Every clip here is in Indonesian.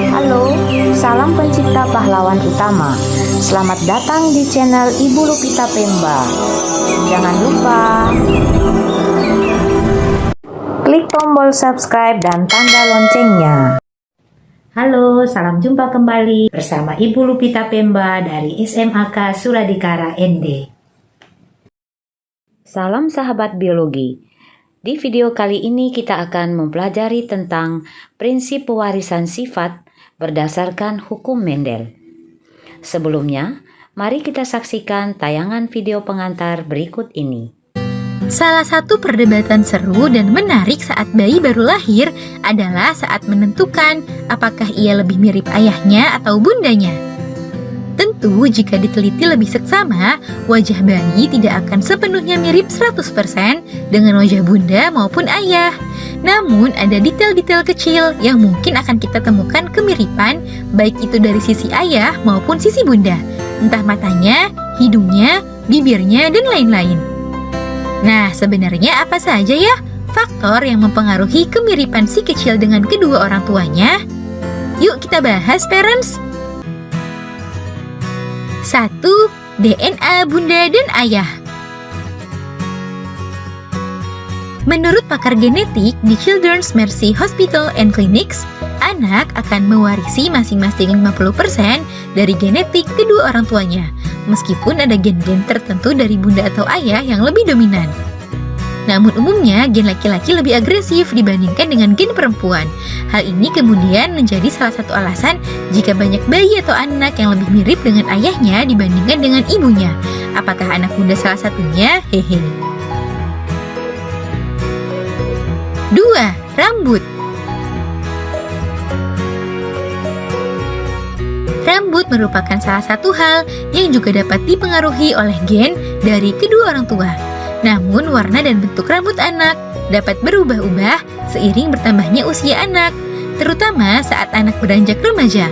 Halo, salam pencipta pahlawan utama. Selamat datang di channel Ibu Lupita Pemba. Jangan lupa klik tombol subscribe dan tanda loncengnya. Halo, salam jumpa kembali bersama Ibu Lupita Pemba dari SMAK Suradikara ND. Salam sahabat biologi. Di video kali ini kita akan mempelajari tentang prinsip pewarisan sifat berdasarkan hukum Mendel. Sebelumnya, mari kita saksikan tayangan video pengantar berikut ini. Salah satu perdebatan seru dan menarik saat bayi baru lahir adalah saat menentukan apakah ia lebih mirip ayahnya atau bundanya. Tentu jika diteliti lebih seksama, wajah bayi tidak akan sepenuhnya mirip 100% dengan wajah bunda maupun ayah. Namun ada detail-detail kecil yang mungkin akan kita temukan kemiripan, baik itu dari sisi ayah maupun sisi bunda, entah matanya, hidungnya, bibirnya, dan lain-lain. Nah, sebenarnya apa saja ya faktor yang mempengaruhi kemiripan si kecil dengan kedua orang tuanya? Yuk kita bahas, parents! 1. DNA bunda dan ayah. Menurut pakar genetik di Children's Mercy Hospital and Clinics, anak akan mewarisi masing-masing 50% dari genetik kedua orang tuanya, meskipun ada gen-gen tertentu dari bunda atau ayah yang lebih dominan. Namun umumnya gen laki-laki lebih agresif dibandingkan dengan gen perempuan. Hal ini kemudian menjadi salah satu alasan jika banyak bayi atau anak yang lebih mirip dengan ayahnya dibandingkan dengan ibunya. Apakah anak bunda salah satunya? Hehe. 2. Rambut. Rambut merupakan salah satu hal yang juga dapat dipengaruhi oleh gen dari kedua orang tua. Namun warna dan bentuk rambut anak dapat berubah-ubah seiring bertambahnya usia anak, terutama saat anak beranjak remaja.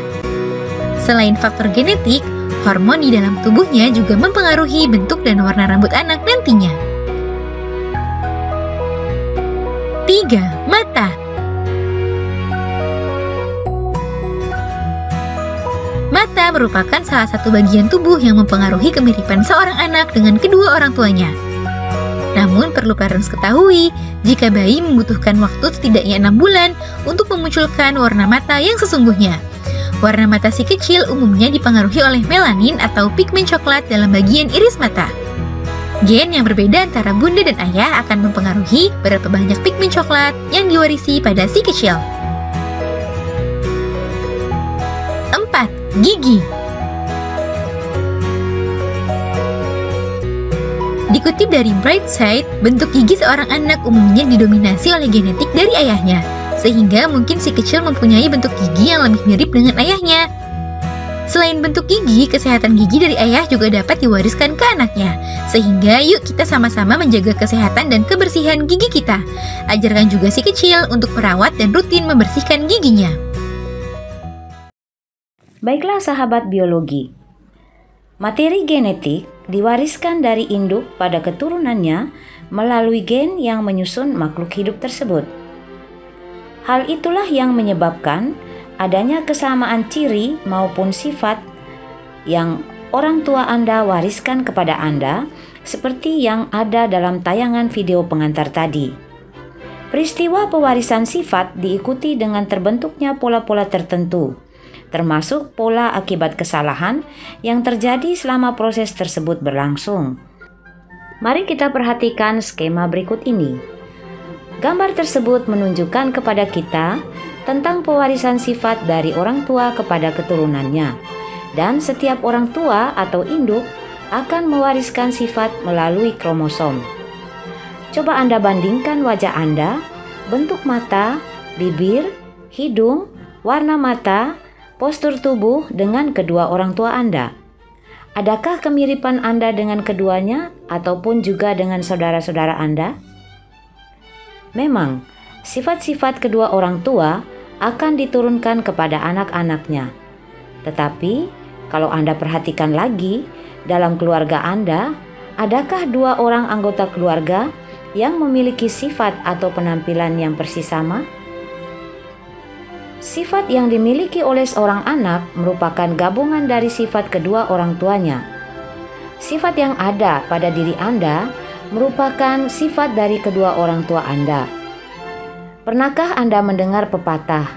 Selain faktor genetik, hormon di dalam tubuhnya juga mempengaruhi bentuk dan warna rambut anak nantinya. 3. Mata. Mata merupakan salah satu bagian tubuh yang mempengaruhi kemiripan seorang anak dengan kedua orang tuanya. Namun perlu parents ketahui, jika bayi membutuhkan waktu setidaknya 6 bulan untuk memunculkan warna mata yang sesungguhnya. Warna mata si kecil umumnya dipengaruhi oleh melanin atau pigmen coklat dalam bagian iris mata. Gen yang berbeda antara bunda dan ayah akan mempengaruhi berapa banyak pigmen coklat yang diwarisi pada si kecil. 4. Gigi. Dikutip dari Brightside, bentuk gigi seorang anak umumnya didominasi oleh genetik dari ayahnya, sehingga mungkin si kecil mempunyai bentuk gigi yang lebih mirip dengan ayahnya. Selain bentuk gigi, kesehatan gigi dari ayah juga dapat diwariskan ke anaknya, sehingga yuk kita sama-sama menjaga kesehatan dan kebersihan gigi kita. Ajarkan juga si kecil untuk merawat dan rutin membersihkan giginya. Baiklah sahabat biologi, materi genetik diwariskan dari induk pada keturunannya melalui gen yang menyusun makhluk hidup tersebut. Hal itulah yang menyebabkan adanya kesamaan ciri maupun sifat yang orang tua Anda wariskan kepada Anda, seperti yang ada dalam tayangan video pengantar tadi. Peristiwa pewarisan sifat diikuti dengan terbentuknya pola-pola tertentu, termasuk pola akibat kesalahan yang terjadi selama proses tersebut berlangsung. Mari kita perhatikan skema berikut ini. Gambar tersebut menunjukkan kepada kita tentang pewarisan sifat dari orang tua kepada keturunannya, dan setiap orang tua atau induk akan mewariskan sifat melalui kromosom. Coba Anda bandingkan wajah Anda, bentuk mata, bibir, hidung, warna mata, postur tubuh dengan kedua orang tua Anda. Adakah kemiripan Anda dengan keduanya ataupun juga dengan saudara-saudara Anda? Memang, sifat-sifat kedua orang tua akan diturunkan kepada anak-anaknya. Tetapi, kalau Anda perhatikan lagi, dalam keluarga Anda, adakah dua orang anggota keluarga yang memiliki sifat atau penampilan yang persis sama? Sifat yang dimiliki oleh seorang anak merupakan gabungan dari sifat kedua orang tuanya. Sifat yang ada pada diri Anda merupakan sifat dari kedua orang tua Anda. Pernahkah Anda mendengar pepatah,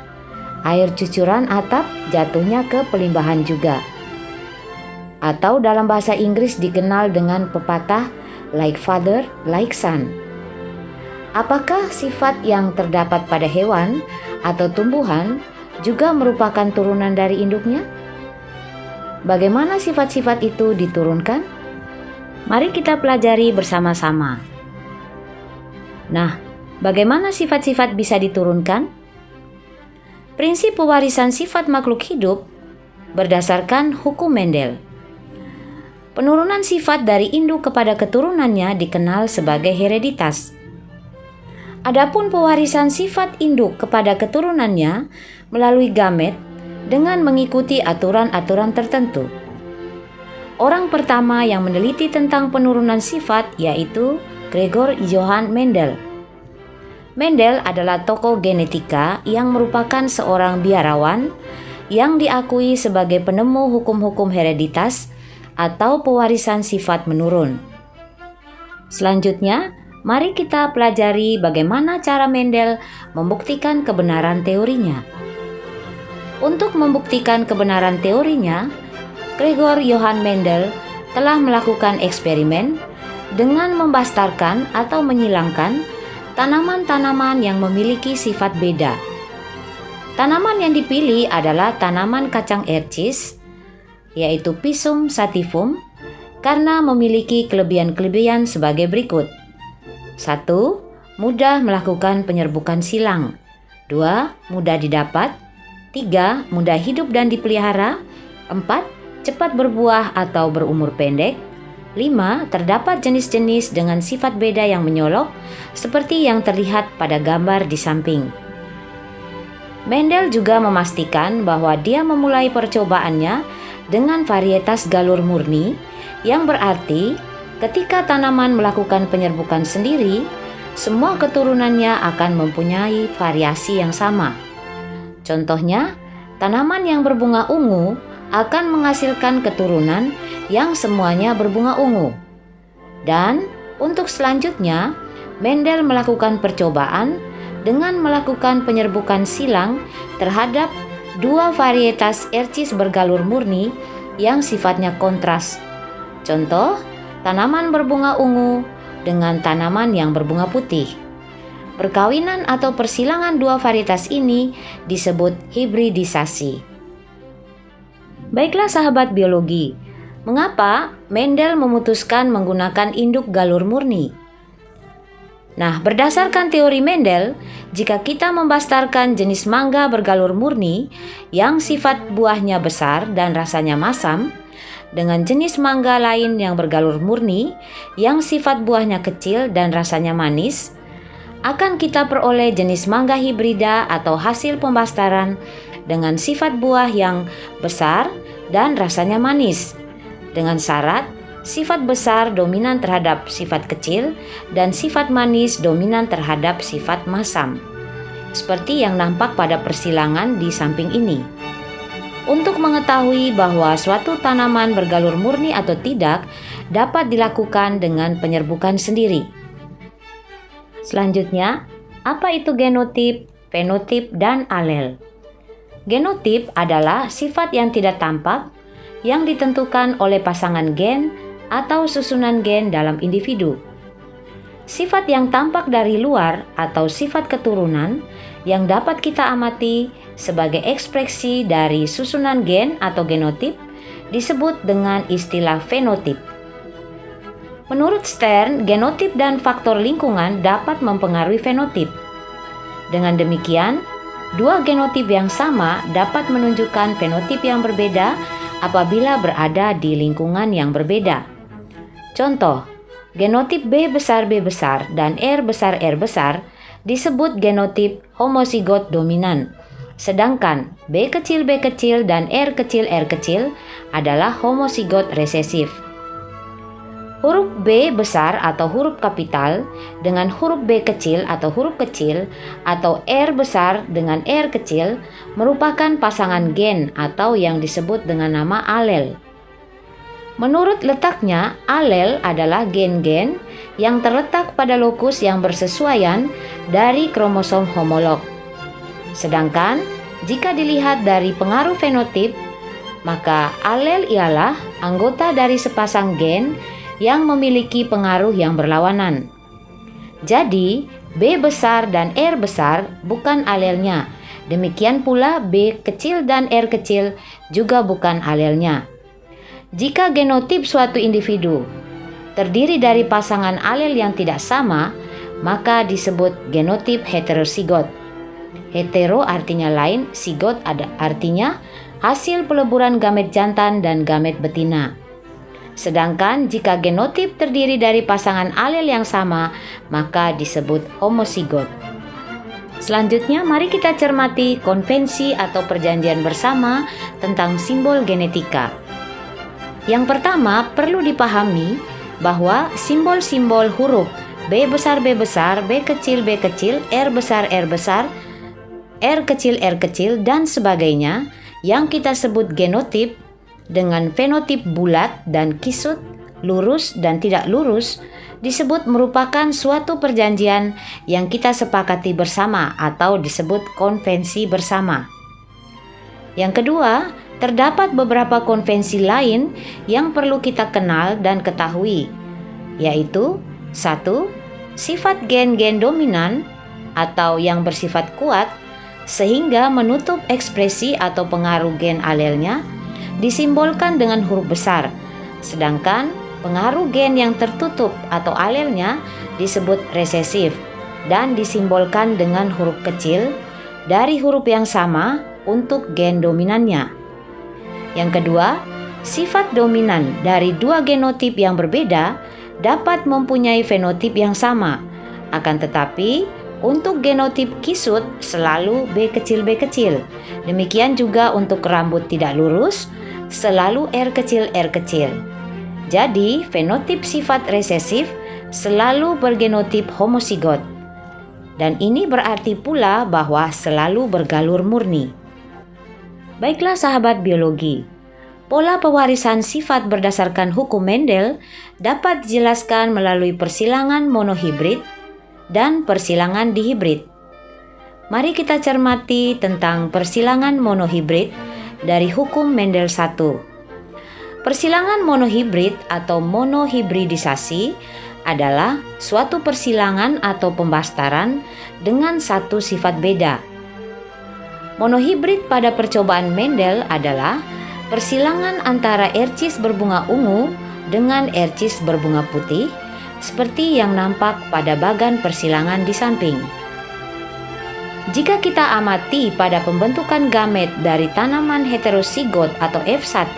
air cucuran atap jatuhnya ke pelimbahan juga? Atau dalam bahasa Inggris dikenal dengan pepatah like father, like son. Apakah sifat yang terdapat pada hewan atau tumbuhan juga merupakan turunan dari induknya? Bagaimana sifat-sifat itu diturunkan? Mari kita pelajari bersama-sama. Nah, bagaimana sifat-sifat bisa diturunkan? Prinsip pewarisan sifat makhluk hidup berdasarkan hukum Mendel. Penurunan sifat dari induk kepada keturunannya dikenal sebagai hereditas. Adapun pewarisan sifat induk kepada keturunannya melalui gamet dengan mengikuti aturan-aturan tertentu. Orang pertama yang meneliti tentang penurunan sifat yaitu Gregor Johann Mendel. Mendel adalah tokoh genetika yang merupakan seorang biarawan yang diakui sebagai penemu hukum-hukum hereditas atau pewarisan sifat menurun. Selanjutnya, mari kita pelajari bagaimana cara Mendel membuktikan kebenaran teorinya. Untuk membuktikan kebenaran teorinya, Gregor Johann Mendel telah melakukan eksperimen dengan membastarkan atau menyilangkan tanaman-tanaman yang memiliki sifat beda. Tanaman yang dipilih adalah tanaman kacang ercis, yaitu Pisum sativum, karena memiliki kelebihan-kelebihan sebagai berikut. 1. Mudah melakukan penyerbukan silang. 2. Mudah didapat. 3. Mudah hidup dan dipelihara. 4. Cepat berbuah atau berumur pendek. 5. Terdapat jenis-jenis dengan sifat beda yang menyolok, seperti yang terlihat pada gambar di samping. Mendel juga memastikan bahwa dia memulai percobaannya dengan varietas galur murni, yang berarti ketika tanaman melakukan penyerbukan sendiri, semua keturunannya akan mempunyai variasi yang sama. Contohnya, tanaman yang berbunga ungu akan menghasilkan keturunan yang semuanya berbunga ungu. Dan untuk selanjutnya, Mendel melakukan percobaan dengan melakukan penyerbukan silang terhadap 2 varietas ercis bergalur murni yang sifatnya kontras. Contoh, tanaman berbunga ungu dengan tanaman yang berbunga putih. Perkawinan atau persilangan 2 varietas ini disebut hibridisasi. Baiklah sahabat biologi, mengapa Mendel memutuskan menggunakan induk galur murni? Nah, berdasarkan teori Mendel, jika kita membastarkan jenis mangga bergalur murni yang sifat buahnya besar dan rasanya masam, dengan jenis mangga lain yang bergalur murni yang sifat buahnya kecil dan rasanya manis, akan kita peroleh jenis mangga hibrida atau hasil pembastaran dengan sifat buah yang besar dan rasanya manis, dengan syarat sifat besar dominan terhadap sifat kecil dan sifat manis dominan terhadap sifat masam, seperti yang nampak pada persilangan di samping ini. Untuk mengetahui bahwa suatu tanaman bergalur murni atau tidak dapat dilakukan dengan penyerbukan sendiri. Selanjutnya, apa itu genotip, fenotip, dan alel? Genotip adalah sifat yang tidak tampak yang ditentukan oleh pasangan gen atau susunan gen dalam individu. Sifat yang tampak dari luar atau sifat keturunan yang dapat kita amati sebagai ekspresi dari susunan gen atau genotip disebut dengan istilah fenotip. Menurut Stern, genotip dan faktor lingkungan dapat mempengaruhi fenotip. Dengan demikian, 2 genotip yang sama dapat menunjukkan fenotip yang berbeda apabila berada di lingkungan yang berbeda. Contoh, genotip B besar B besar dan R besar R besar disebut genotip homozigot dominan, sedangkan B kecil dan R kecil adalah homozigot resesif. Huruf B besar atau huruf kapital dengan huruf B kecil atau huruf kecil atau R besar dengan R kecil merupakan pasangan gen atau yang disebut dengan nama alel. Menurut letaknya, alel adalah gen-gen yang terletak pada lokus yang bersesuaian dari kromosom homolog. Sedangkan jika dilihat dari pengaruh fenotip, maka alel ialah anggota dari sepasang gen yang memiliki pengaruh yang berlawanan. Jadi, B besar dan R besar bukan alelnya. Demikian pula B kecil dan R kecil juga bukan alelnya. Jika genotip suatu individu terdiri dari pasangan alel yang tidak sama, maka disebut genotip heterozigot. Hetero artinya lain, zigot artinya hasil peleburan gamet jantan dan gamet betina. Sedangkan jika genotip terdiri dari pasangan alel yang sama, maka disebut homozigot. Selanjutnya, mari kita cermati konvensi atau perjanjian bersama tentang simbol genetika. Yang pertama, perlu dipahami bahwa simbol-simbol huruf B besar, B besar, B kecil, B kecil, R besar, R besar, R kecil, dan sebagainya yang kita sebut genotip dengan fenotip bulat dan kisut, lurus dan tidak lurus, disebut merupakan suatu perjanjian yang kita sepakati bersama atau disebut konvensi bersama. Yang kedua, terdapat beberapa konvensi lain yang perlu kita kenal dan ketahui, yaitu 1. Sifat gen-gen dominan atau yang bersifat kuat sehingga menutup ekspresi atau pengaruh gen alelnya disimbolkan dengan huruf besar, sedangkan pengaruh gen yang tertutup atau alelnya disebut resesif dan disimbolkan dengan huruf kecil dari huruf yang sama untuk gen dominannya. Yang kedua, sifat dominan dari dua genotip yang berbeda dapat mempunyai fenotip yang sama, akan tetapi untuk genotip kisut selalu B kecil, B kecil. Demikian juga untuk rambut tidak lurus selalu R kecil, R kecil. Jadi, fenotip sifat resesif selalu bergenotip homozigot. Dan ini berarti pula bahwa selalu bergalur murni. Baiklah sahabat biologi, pola pewarisan sifat berdasarkan hukum Mendel dapat dijelaskan melalui persilangan monohibrid dan persilangan dihibrid. Mari kita cermati tentang persilangan monohibrid dari hukum Mendel 1. Persilangan monohibrid atau monohibridisasi adalah suatu persilangan atau pembastaran dengan satu sifat beda. Monohibrid pada percobaan Mendel adalah persilangan antara ercis berbunga ungu dengan ercis berbunga putih, seperti yang nampak pada bagan persilangan di samping. Jika kita amati pada pembentukan gamet dari tanaman heterozigot atau F1,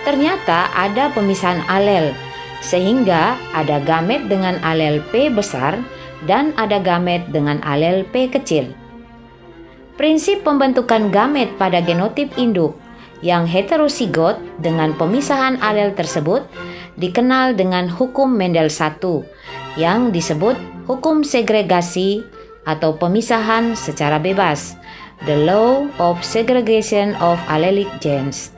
ternyata ada pemisahan alel, sehingga ada gamet dengan alel P besar dan ada gamet dengan alel P kecil. Prinsip pembentukan gamet pada genotip induk yang heterozigot dengan pemisahan alel tersebut dikenal dengan hukum Mendel 1 yang disebut hukum segregasi atau pemisahan secara bebas, the law of segregation of allelic genes.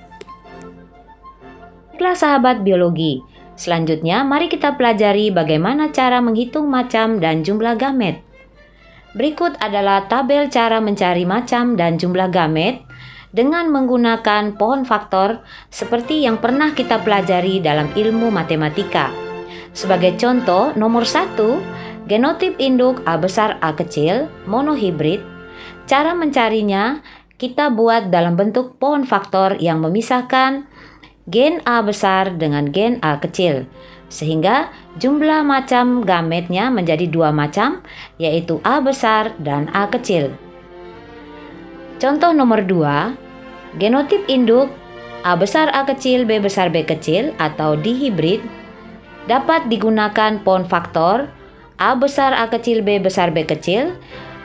Baiklah sahabat biologi, selanjutnya mari kita pelajari bagaimana cara menghitung macam dan jumlah gamet. Berikut adalah tabel cara mencari macam dan jumlah gamet dengan menggunakan pohon faktor seperti yang pernah kita pelajari dalam ilmu matematika. Sebagai contoh, nomor 1, genotip induk A besar A kecil monohibrid. Cara mencarinya kita buat dalam bentuk pohon faktor yang memisahkan gen A besar dengan gen A kecil, sehingga jumlah macam gametnya menjadi 2 macam, yaitu A besar dan A kecil. Contoh nomor 2, genotip induk A besar A kecil B besar B kecil atau dihibrid dapat digunakan pohon faktor A besar A kecil B besar B kecil,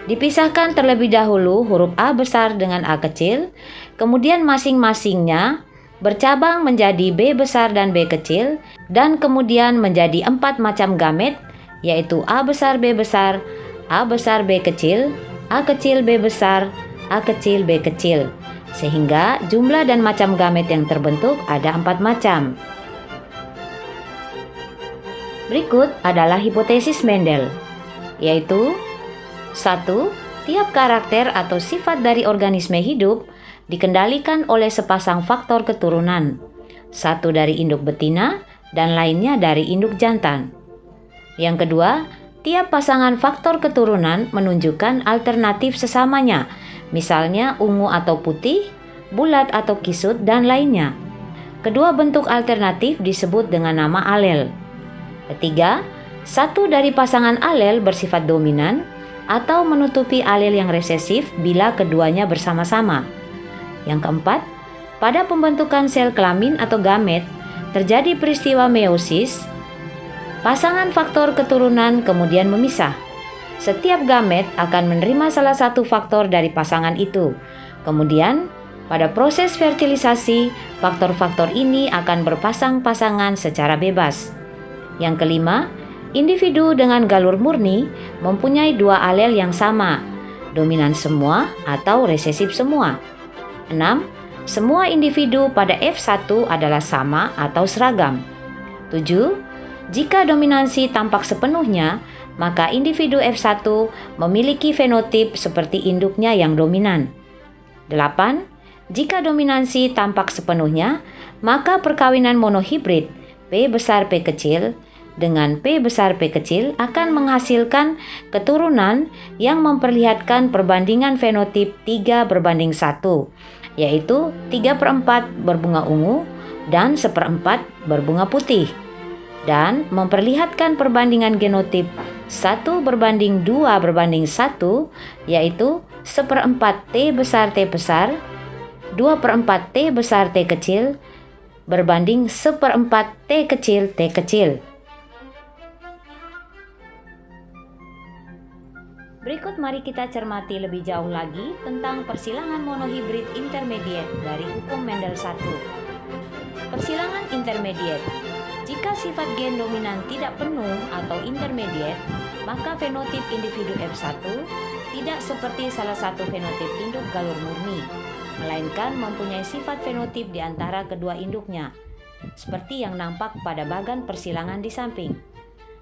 dipisahkan terlebih dahulu huruf A besar dengan A kecil, kemudian masing-masingnya bercabang menjadi B besar dan B kecil, dan kemudian menjadi 4 macam gamet, yaitu A besar B besar, A besar B kecil, A kecil B besar, A kecil B kecil, sehingga jumlah dan macam gamet yang terbentuk ada 4 macam. Berikut adalah hipotesis Mendel, yaitu 1. Tiap karakter atau sifat dari organisme hidup dikendalikan oleh sepasang faktor keturunan, satu dari induk betina dan lainnya dari induk jantan. Yang kedua, tiap pasangan faktor keturunan menunjukkan alternatif sesamanya, misalnya ungu atau putih, bulat atau kisut, dan lainnya. Kedua bentuk alternatif disebut dengan nama alel. Ketiga, satu dari pasangan alel bersifat dominan atau menutupi alel yang resesif bila keduanya bersama-sama. Yang keempat, pada pembentukan sel kelamin atau gamet terjadi peristiwa meiosis, pasangan faktor keturunan kemudian memisah. Setiap gamet akan menerima salah satu faktor dari pasangan itu. Kemudian, pada proses fertilisasi, faktor-faktor ini akan berpasang-pasangan secara bebas. Yang kelima, individu dengan galur murni mempunyai 2 alel yang sama, dominan semua atau resesif semua. 6. Semua individu pada F1 adalah sama atau seragam. 7. Jika dominansi tampak sepenuhnya, maka individu F1 memiliki fenotip seperti induknya yang dominan. 8. Jika dominansi tampak sepenuhnya, maka perkawinan monohibrid P besar P kecil dengan P besar P kecil akan menghasilkan keturunan yang memperlihatkan perbandingan fenotip 3:1, yaitu 3/4 berbunga ungu dan 1/4 berbunga putih, dan memperlihatkan perbandingan genotip 1:2:1, yaitu 1/4 T besar T besar, 2/4 T besar T kecil berbanding 1/4 T kecil T kecil. Berikut mari kita cermati lebih jauh lagi tentang persilangan monohibrid intermediate dari hukum Mendel 1. Persilangan intermediate. Jika sifat gen dominan tidak penuh atau intermediate, maka fenotip individu F1 tidak seperti salah satu fenotip induk galur murni, melainkan mempunyai sifat fenotip di antara kedua induknya, seperti yang nampak pada bagan persilangan di samping.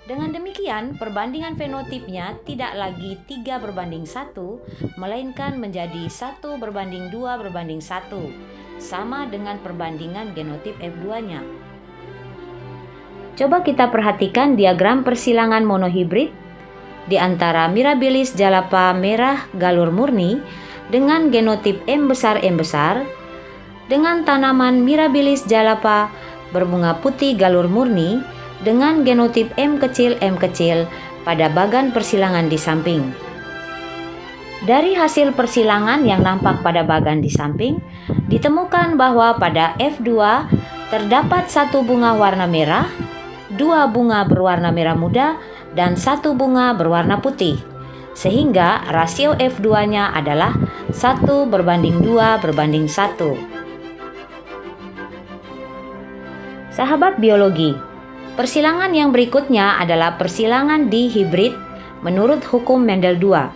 Dengan demikian, perbandingan fenotipnya tidak lagi 3:1, melainkan menjadi 1:2:1, sama dengan perbandingan genotip F2-nya. Coba kita perhatikan diagram persilangan monohibrid di antara Mirabilis jalapa merah galur murni dengan genotip M besar dengan tanaman Mirabilis jalapa berbunga putih galur murni dengan genotip M kecil pada bagan persilangan di samping. Dari hasil persilangan yang nampak pada bagan di samping, ditemukan bahwa pada F2 terdapat 1 bunga warna merah, 2 bunga berwarna merah muda, dan 1 bunga berwarna putih, sehingga rasio F2-nya adalah 1:2:1. Sahabat biologi, persilangan yang berikutnya adalah persilangan dihibrid menurut hukum Mendel 2.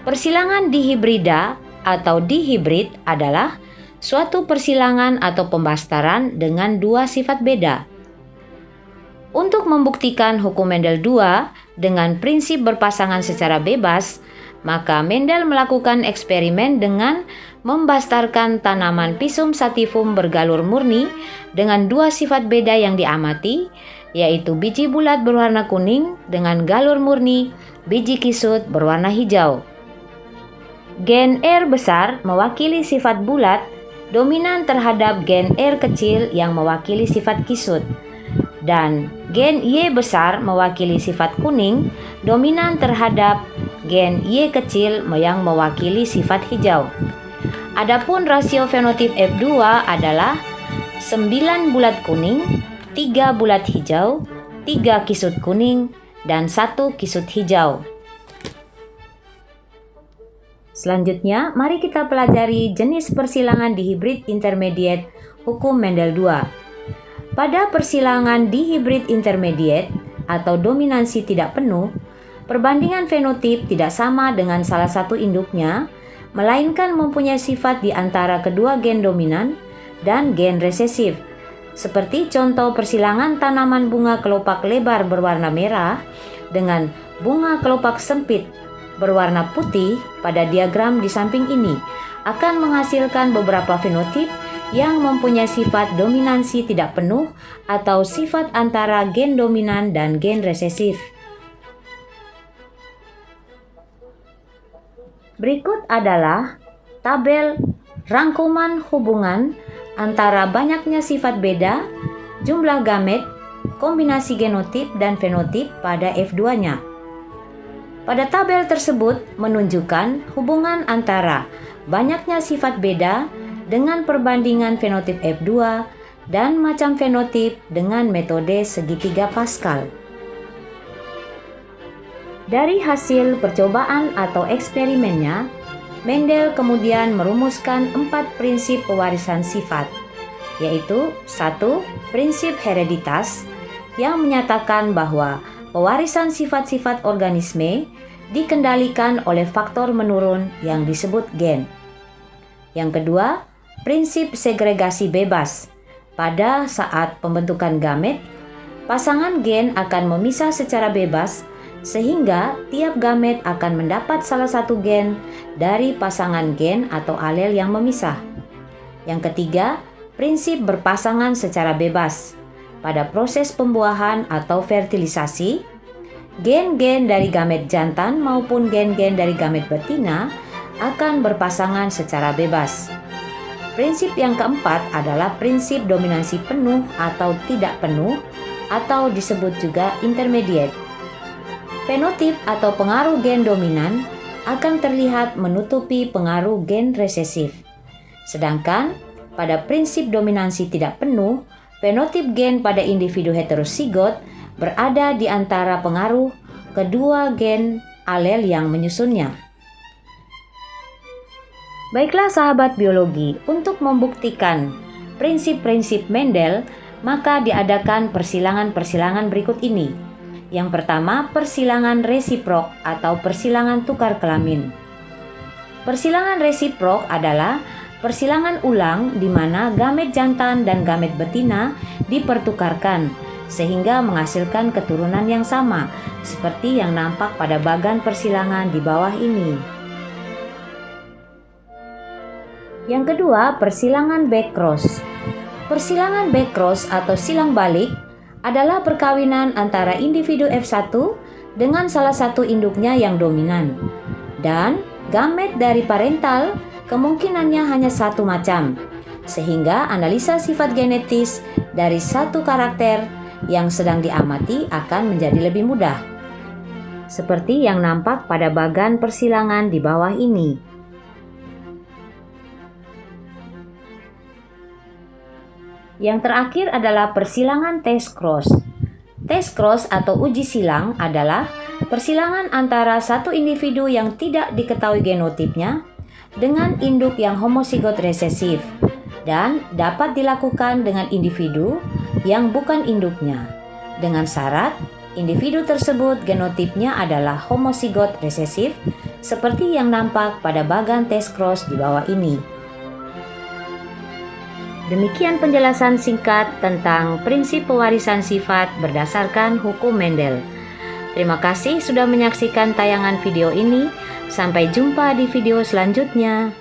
Persilangan dihibrida atau dihibrid adalah suatu persilangan atau pembastaran dengan 2 sifat beda. Untuk membuktikan hukum Mendel 2 dengan prinsip berpasangan secara bebas, maka Mendel melakukan eksperimen dengan membastarkan tanaman Pisum sativum bergalur murni dengan 2 sifat beda yang diamati, yaitu biji bulat berwarna kuning dengan galur murni, biji kisut berwarna hijau. Gen R besar mewakili sifat bulat, dominan terhadap gen R kecil yang mewakili sifat kisut, dan gen Y besar mewakili sifat kuning, dominan terhadap gen Y kecil yang mewakili sifat hijau. Adapun rasio fenotip F2 adalah 9 bulat kuning, 3 bulat hijau, 3 kisut kuning, dan 1 kisut hijau. Selanjutnya, mari kita pelajari jenis persilangan dihibrid intermediate hukum Mendel II. Pada persilangan dihibrid intermediate atau dominansi tidak penuh, perbandingan fenotip tidak sama dengan salah satu induknya, melainkan mempunyai sifat di antara kedua gen dominan dan gen resesif. Seperti contoh persilangan tanaman bunga kelopak lebar berwarna merah dengan bunga kelopak sempit berwarna putih pada diagram di samping ini akan menghasilkan beberapa fenotip yang mempunyai sifat dominansi tidak penuh atau sifat antara gen dominan dan gen resesif. Berikut adalah tabel rangkuman hubungan antara banyaknya sifat beda, jumlah gamet, kombinasi genotip dan fenotip pada F2-nya. Pada tabel tersebut menunjukkan hubungan antara banyaknya sifat beda dengan perbandingan fenotip F2 dan macam fenotip dengan metode segitiga Pascal. Dari hasil percobaan atau eksperimennya, Mendel kemudian merumuskan 4 prinsip pewarisan sifat, yaitu 1. Prinsip hereditas yang menyatakan bahwa pewarisan sifat-sifat organisme dikendalikan oleh faktor menurun yang disebut gen. Yang kedua, prinsip segregasi bebas. Pada saat pembentukan gamet, pasangan gen akan memisah secara bebas sehingga tiap gamet akan mendapat salah satu gen dari pasangan gen atau alel yang memisah. Yang ketiga, prinsip berpasangan secara bebas. Pada proses pembuahan atau fertilisasi, gen-gen dari gamet jantan maupun gen-gen dari gamet betina akan berpasangan secara bebas. Prinsip yang keempat adalah prinsip dominansi penuh atau tidak penuh atau disebut juga intermediate. Fenotip atau pengaruh gen dominan akan terlihat menutupi pengaruh gen resesif. Sedangkan pada prinsip dominansi tidak penuh, fenotip gen pada individu heterosigot berada di antara pengaruh kedua gen alel yang menyusunnya. Baiklah sahabat biologi, untuk membuktikan prinsip-prinsip Mendel, maka diadakan persilangan-persilangan berikut ini. Yang pertama, persilangan resiprok atau persilangan tukar kelamin. Persilangan resiprok adalah persilangan ulang di mana gamet jantan dan gamet betina dipertukarkan sehingga menghasilkan keturunan yang sama, seperti yang nampak pada bagan persilangan di bawah ini. Yang kedua, persilangan backcross. Persilangan backcross atau silang balik adalah perkawinan antara individu F1 dengan salah satu induknya yang dominan. Dan gamet dari parental kemungkinannya hanya satu macam, sehingga analisa sifat genetis dari satu karakter yang sedang diamati akan menjadi lebih mudah. Seperti yang nampak pada bagan persilangan di bawah ini. Yang terakhir adalah persilangan test cross. Test cross atau uji silang adalah persilangan antara satu individu yang tidak diketahui genotipnya dengan induk yang homozigot resesif dan dapat dilakukan dengan individu yang bukan induknya dengan syarat individu tersebut genotipnya adalah homozigot resesif seperti yang nampak pada bagan test cross di bawah ini. Demikian penjelasan singkat tentang prinsip pewarisan sifat berdasarkan hukum Mendel. Terima kasih sudah menyaksikan tayangan video ini. Sampai jumpa di video selanjutnya.